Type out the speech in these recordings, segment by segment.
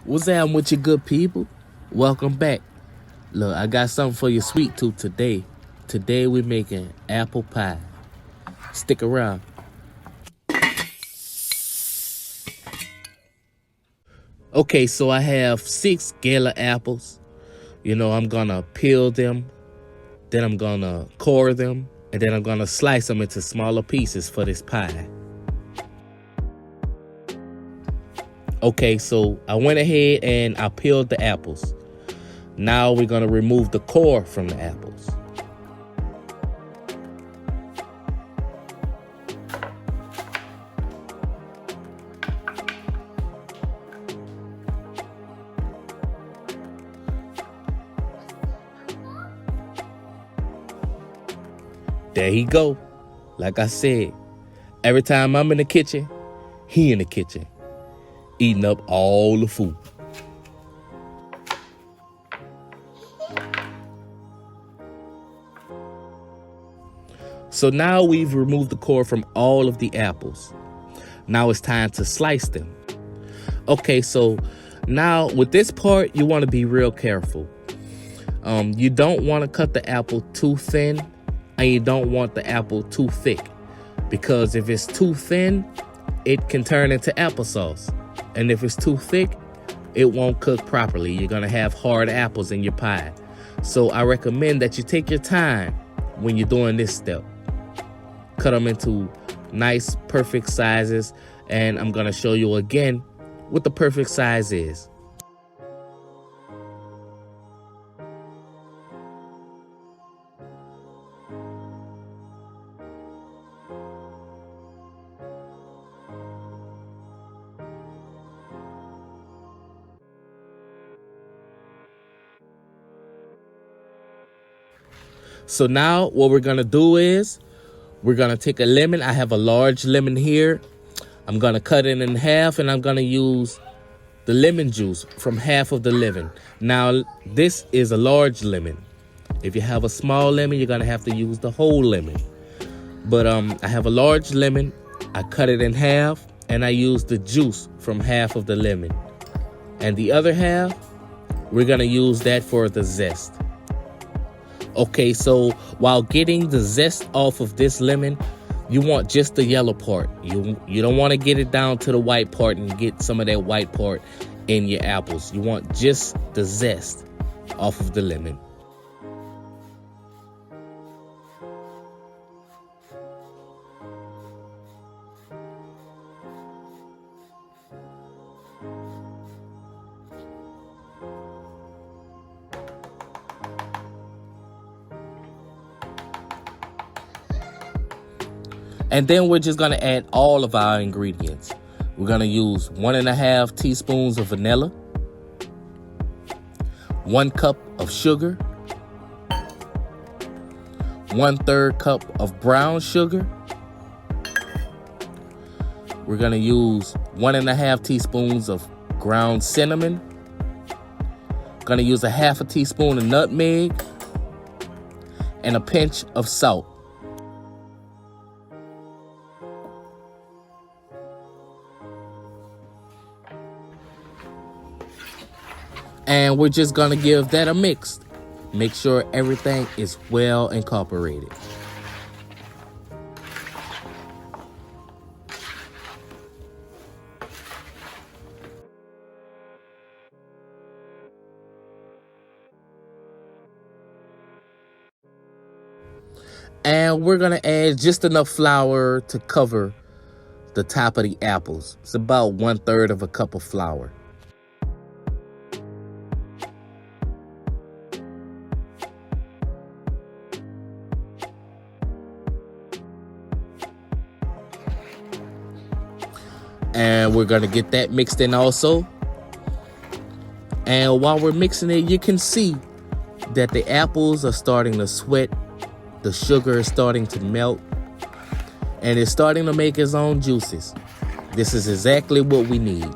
What's down with you good people? Welcome back. Look, I got something for your sweet tooth today. Today we're making apple pie. Stick around. Okay, so I have 6 Gala apples. I'm gonna peel them, then I'm gonna core them, and then I'm gonna slice them into smaller pieces for this pie. Okay, so I went ahead and I peeled the apples. Now we're gonna remove the core from the apples. There he go. Like I said, every time I'm in the kitchen, he in the kitchen, eating up all the food. So now we've removed the core from all of the apples. Now it's time to slice them. Okay, so now with this part, you want to be real careful. You don't want to cut the apple too thin, and you don't want the apple too thick, because if it's too thin, it can turn into applesauce. And if it's too thick, it won't cook properly. You're going to have hard apples in your pie. So I recommend that you take your time when you're doing this step. Cut them into nice, perfect sizes. And I'm going to show you again what the perfect size is. So now what we're gonna do is we're gonna take a lemon. I have a large lemon here. I'm gonna cut it in half, and I'm gonna use the lemon juice from half of the lemon. Now this is a large lemon. If you have a small lemon, you're gonna have to use the whole lemon. But I have a large lemon. I cut it in half, and I use the juice from half of the lemon. And the other half, we're gonna use that for the zest. Okay, so while getting the zest off of this lemon, you want just the yellow part. You don't want to get it down to the white part and get some of that white part in your apples. You want just the zest off of the lemon. And then we're just gonna add all of our ingredients. We're gonna use 1.5 teaspoons of vanilla, 1 cup of sugar, 1/3 cup of brown sugar. We're gonna use 1.5 teaspoons of ground cinnamon. Gonna use 1/2 teaspoon of nutmeg and a pinch of salt. And we're just gonna give that a mix. Make sure everything is well incorporated. And we're gonna add just enough flour to cover the top of the apples. It's about 1/3 of a cup of flour. And we're gonna get that mixed in also. And while we're mixing it, you can see that the apples are starting to sweat. The sugar is starting to melt. And it's starting to make its own juices. This is exactly what we need.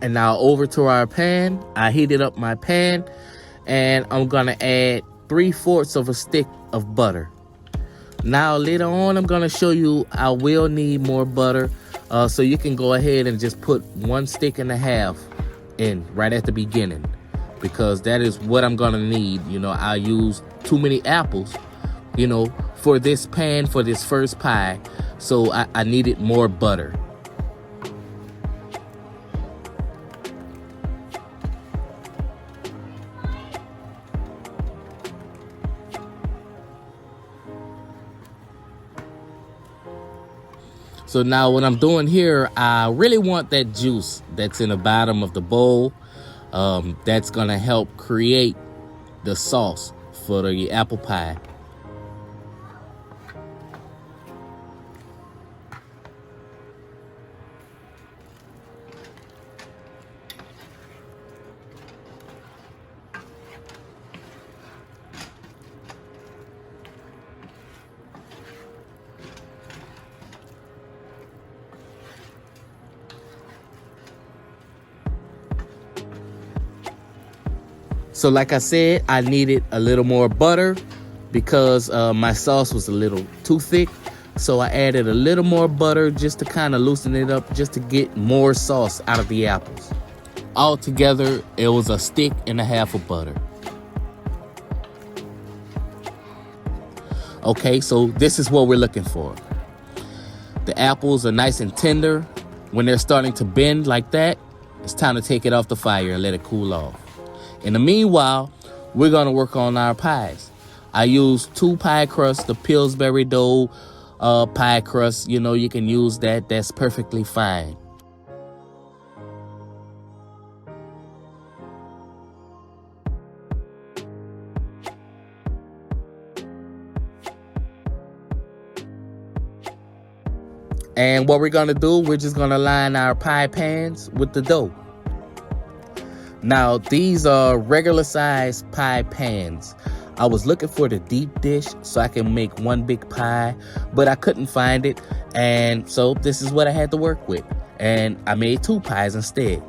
And now over to our pan. I heated up my pan, and I'm gonna add 3/4 of a stick of butter. Now later on, I'm gonna show you I will need more butter. So you can go ahead and just put 1.5 sticks in right at the beginning, because that is what I'm gonna need. You know, I use too many apples, you know, for this pan, for this first pie. So I needed more butter. So now what I'm doing here, I really want that juice that's in the bottom of the bowl. That's gonna help create the sauce for the apple pie. So like I said, I needed a little more butter because my sauce was a little too thick. So I added a little more butter just to kind of loosen it up, just to get more sauce out of the apples. Altogether, it was 1.5 sticks of butter. Okay, so this is what we're looking for. The apples are nice and tender. When they're starting to bend like that, it's time to take it off the fire and let it cool off. In the meanwhile, we're gonna work on our pies. I use 2 pie crusts, the Pillsbury dough pie crust. You know, you can use that. That's perfectly fine. And what we're gonna do, we're just gonna line our pie pans with the dough. Now, these are regular size pie pans. I was looking for the deep dish so I can make one big pie, but I couldn't find it. And so this is what I had to work with. And I made 2 pies instead.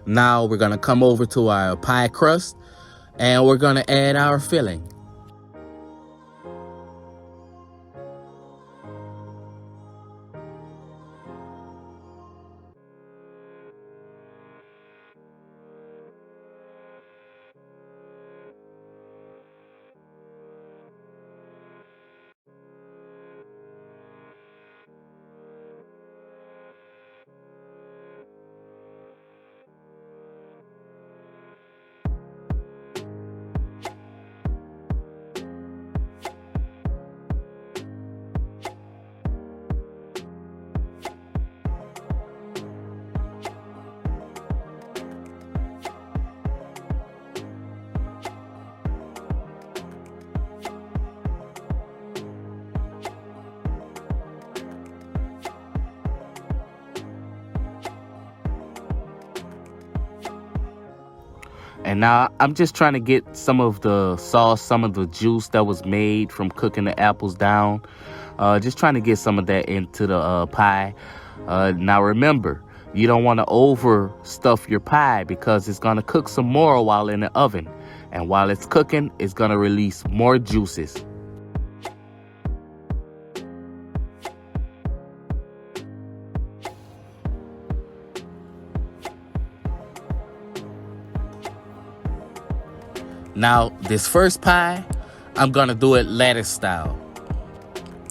Now we're gonna come over to our pie crust and we're gonna add our filling. And now I'm just trying to get some of the sauce, some of the juice that was made from cooking the apples down. Just trying to get some of that into the pie. Now remember, you don't want to overstuff your pie because it's going to cook some more while in the oven. And while it's cooking, it's going to release more juices. Now, this first pie, I'm gonna do it lattice style.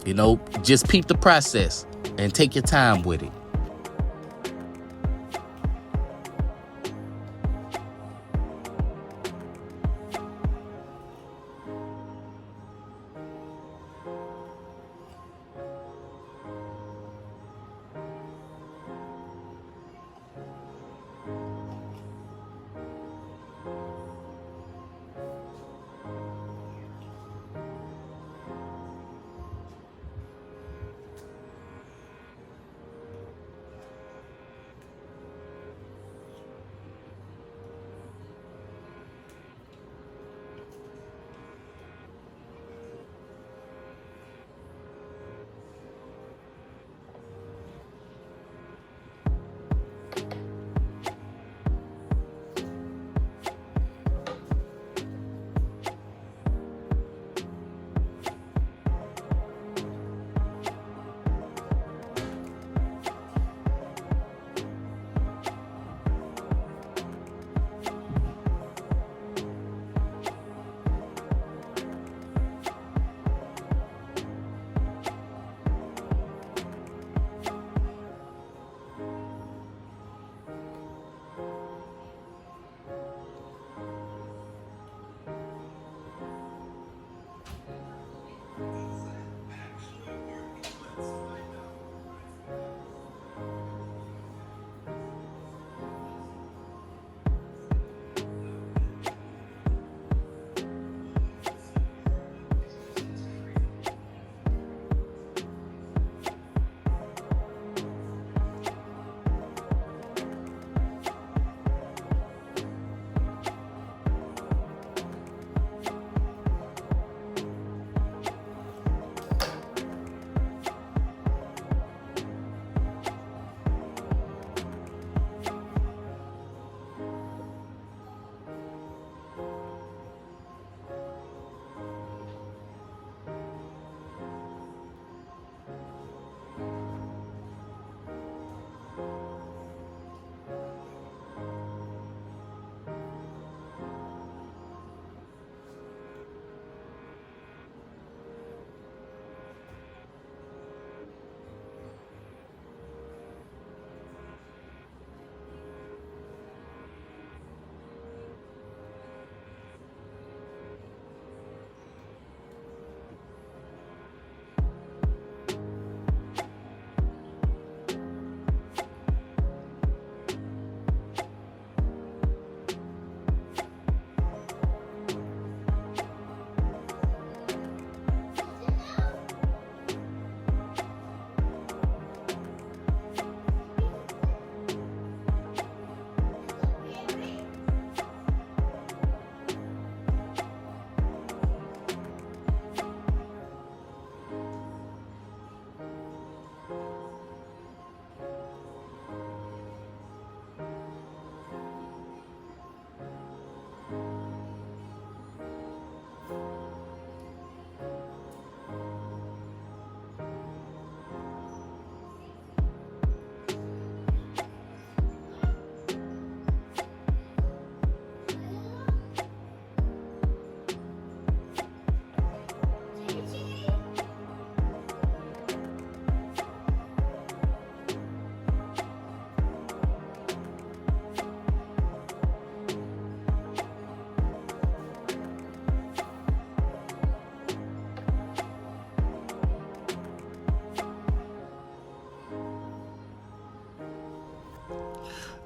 You know, just peep the process and take your time with it.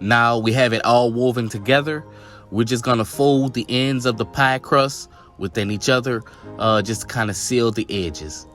Now we have it all woven together. We're just gonna fold the ends of the pie crust within each other, just to kind of seal the edges.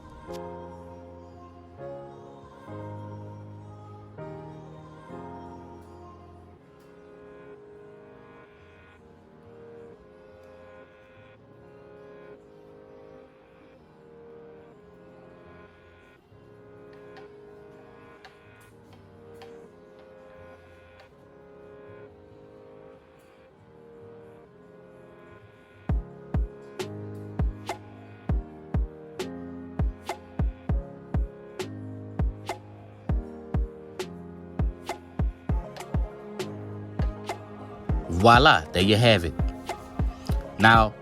Voila, there you have it. Now,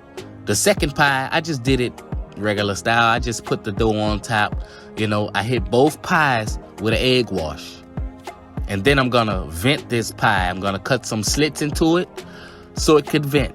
the second pie, I just did it regular style. I just put the dough on top. I hit both pies with an egg wash. And then I'm gonna vent this pie. I'm gonna cut some slits into it so it could vent.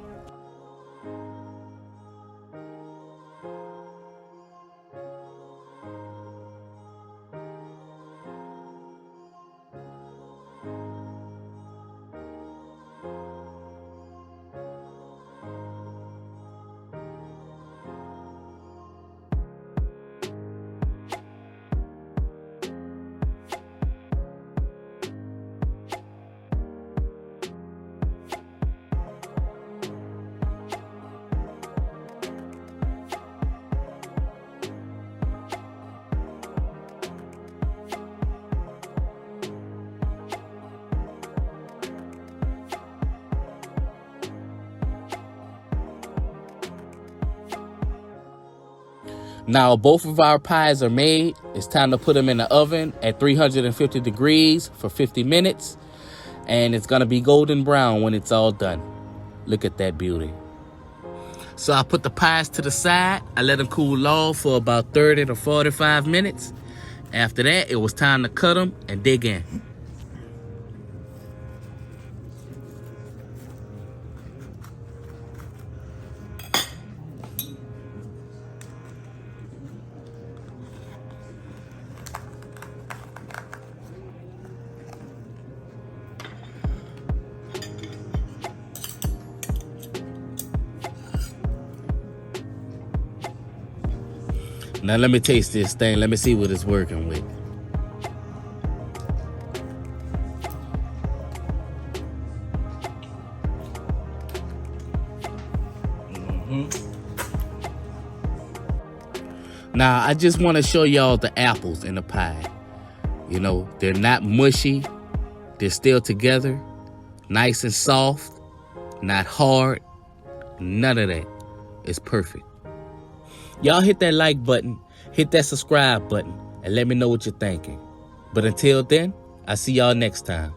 Now, both of our pies are made. It's time to put them in the oven at 350 degrees for 50 minutes. And it's going to be golden brown when it's all done. Look at that beauty. So I put the pies to the side. I let them cool off for about 30 to 45 minutes. After that, it was time to cut them and dig in. Now let me taste this thing. Let me see what it's working with. Now I just want to show y'all the apples in the pie. They're not mushy. They're still together. Nice and soft. Not hard. None of that. It's perfect. Y'all hit that like button, hit that subscribe button, and let me know what you're thinking. But until then, I'll see y'all next time.